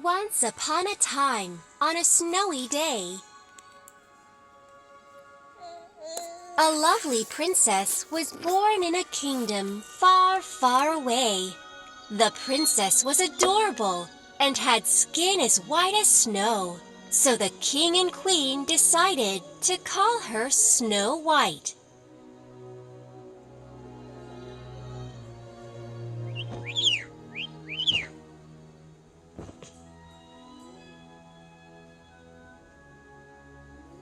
Once upon a time, on a snowy day, a lovely princess was born in a kingdom far, far away. The princess was adorable and had skin as white as snow, so the king and queen decided to call her Snow White.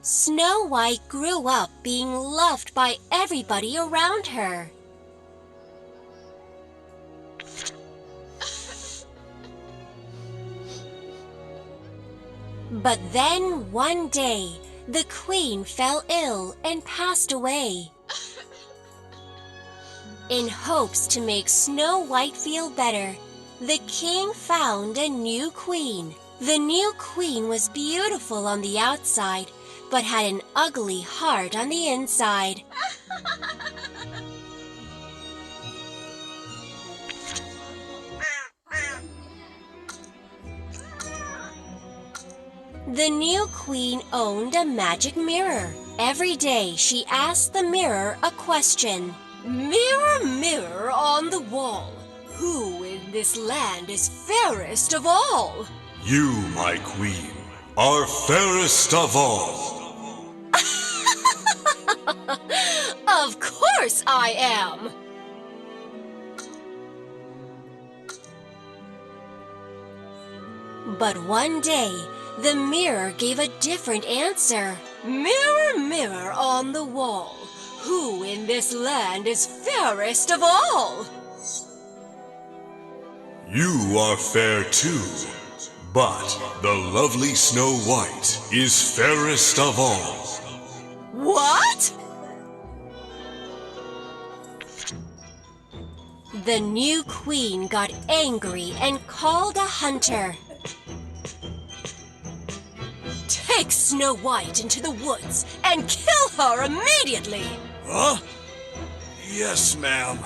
Snow White grew up being loved by everybody around her. But then one day, the queen fell ill and passed away. In hopes to make Snow White feel better, the king found a new queen. The new queen was beautiful on the outside, but had an ugly heart on the inside. The new queen owned a magic mirror. Every day she asked the mirror a question. Mirror, mirror on the wall, who in this land is fairest of all? You, my queen, are fairest of all. Of course I am! But one day, the mirror gave a different answer. Mirror, mirror on the wall, who in this land is fairest of all? You are fair too, but the lovely Snow White is fairest of all. What? The new queen got angry and called a hunter. Take Snow White into the woods and kill her immediately! Huh? Yes, ma'am.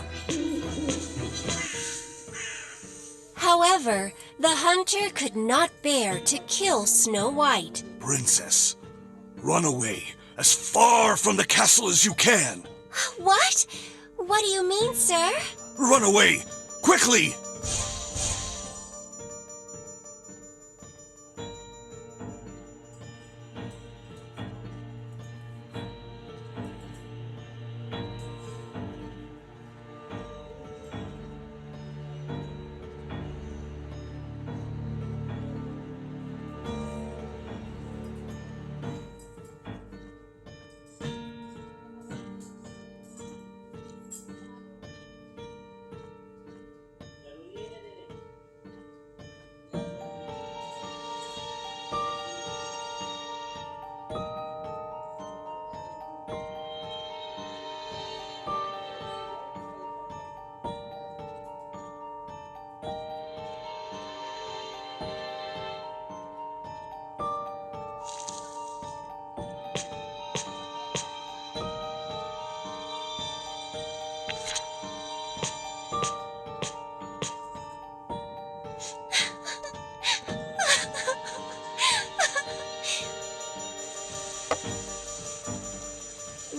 However, the hunter could not bear to kill Snow White. Princess, run away as far from the castle as you can. What? What do you mean, sir? Run away, quickly!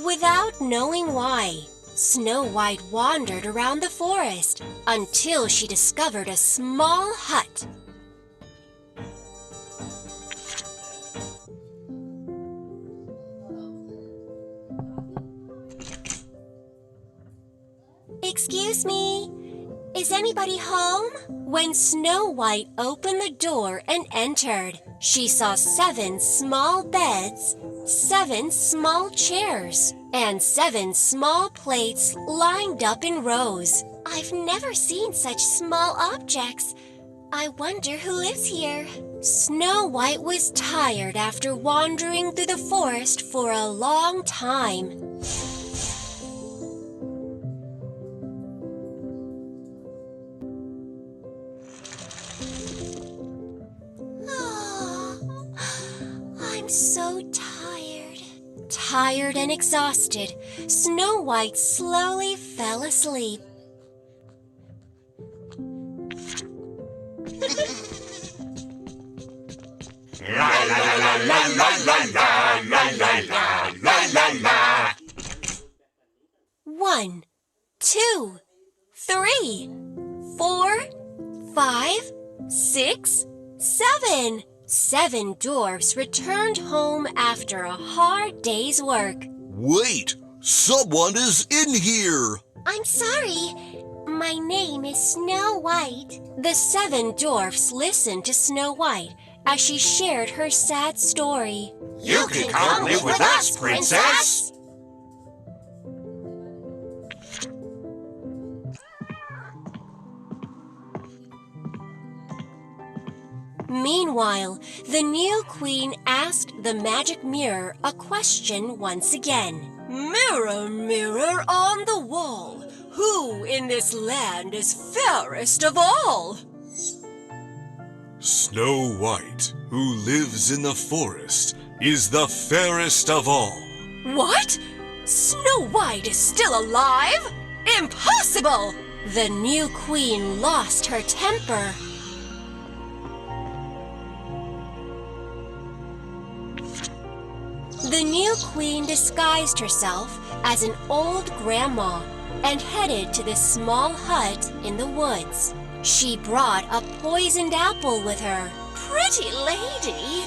Without knowing why, Snow White wandered around the forest until she discovered a small hut. Excuse me, is anybody home? When Snow White opened the door and entered, she saw 7 small beds, 7 small chairs, and 7 small plates lined up in rows. I've never seen such small objects. I wonder who lives here. Snow White was tired after wandering through the forest for a long time. I'm so tired. Tired and exhausted, Snow White slowly fell asleep. La la la la la la la la la la la la la. 1, 2, 3, 4, 5, 6, 7. 7 dwarfs returned home after a hard day's work. Wait! Someone is in here! I'm sorry. My name is Snow White. The 7 dwarfs listened to Snow White as she shared her sad story. You can come live with us, Princess. Meanwhile, the new queen asked the magic mirror a question once again. Mirror, mirror on the wall, who in this land is fairest of all? Snow White, who lives in the forest, is the fairest of all. What? Snow White is still alive? Impossible! The new queen lost her temper. The new queen disguised herself as an old grandma and headed to this small hut in the woods. She brought a poisoned apple with her. Pretty lady,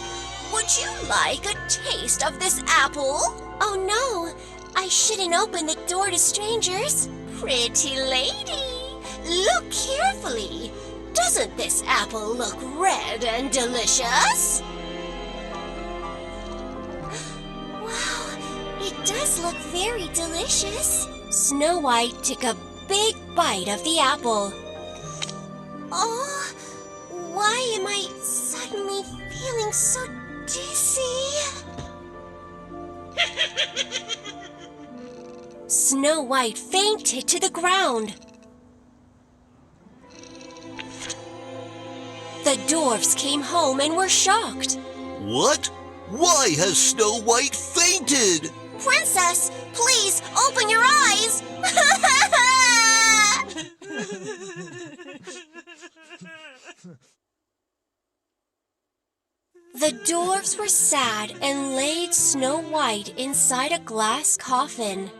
would you like a taste of this apple? Oh no, I shouldn't open the door to strangers. Pretty lady, look carefully. Doesn't this apple look red and delicious? It does look very delicious. Snow White took a big bite of the apple. Oh, why am I suddenly feeling so dizzy? Snow White fainted to the ground. The dwarfs came home and were shocked. What? Why has Snow White fainted? Princess, please open your eyes! The dwarfs were sad and laid Snow White inside a glass coffin.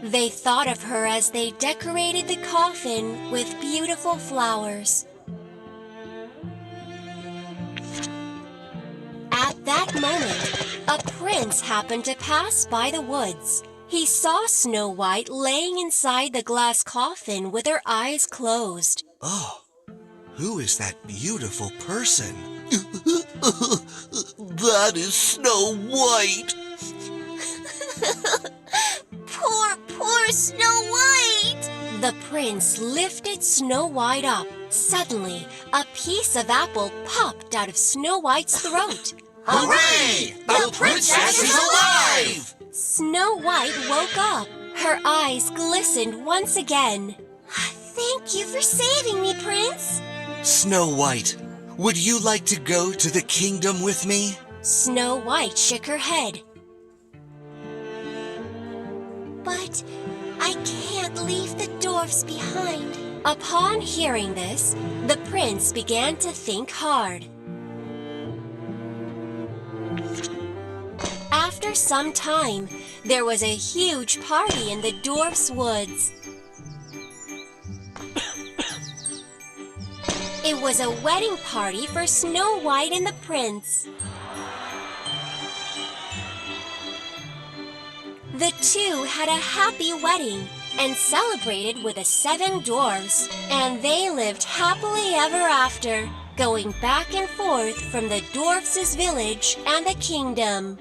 They thought of her as they decorated the coffin with beautiful flowers. At that moment, a prince happened to pass by the woods. He saw Snow White laying inside the glass coffin with her eyes closed. Oh, who is that beautiful person? That is Snow White! Poor Snow White! The prince lifted Snow White up. Suddenly, a piece of apple popped out of Snow White's throat. Hooray! The princess is alive! Snow White woke up. Her eyes glistened once again. Thank you for saving me, Prince. Snow White, would you like to go to the kingdom with me? Snow White shook her head. But I can't leave the dwarfs behind. Upon hearing this, the prince began to think hard. After some time, there was a huge party in the dwarfs' woods. It was a wedding party for Snow White and the prince. The two had a happy wedding, and celebrated with the 7 dwarfs, and they lived happily ever after, going back and forth from the dwarfs' village and the kingdom.